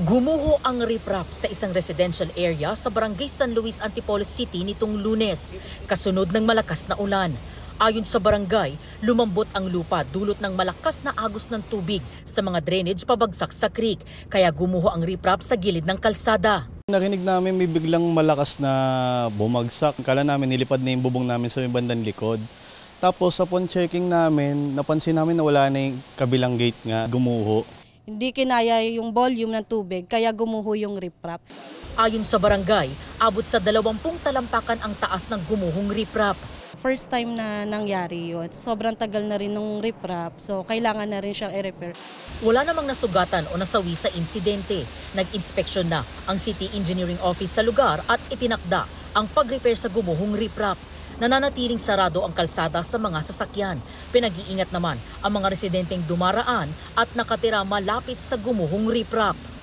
Gumuho ang riprap sa isang residential area sa Barangay San Luis, Antipolo City nitong Lunes, kasunod ng malakas na ulan. Ayon sa barangay, lumambot ang lupa dulot ng malakas na agos ng tubig sa mga drainage pabagsak sa creek, kaya gumuho ang riprap sa gilid ng kalsada. Narinig namin may biglang malakas na bumagsak. Kala namin nilipad na yung bubong namin sa may bandang likod. Tapos upon checking namin, napansin namin na wala na yung kabilang gate nga, gumuho. Hindi kinaya yung volume ng tubig, kaya gumuho yung riprap. Ayon sa barangay, abot sa 20 talampakan ang taas ng gumuhong riprap. First time na nangyari yun. Sobrang tagal na rin ng riprap, so kailangan na rin siyang i-repair. Wala namang nasugatan o nasawi sa insidente. Nag-inspeksyon na ang City Engineering Office sa lugar at itinakda ang pag-repair sa gumuhong riprap. Nananatiling sarado ang kalsada sa mga sasakyan. Pinag-iingat naman ang mga residenteng dumaraan at nakatira malapit sa gumuhong riprap.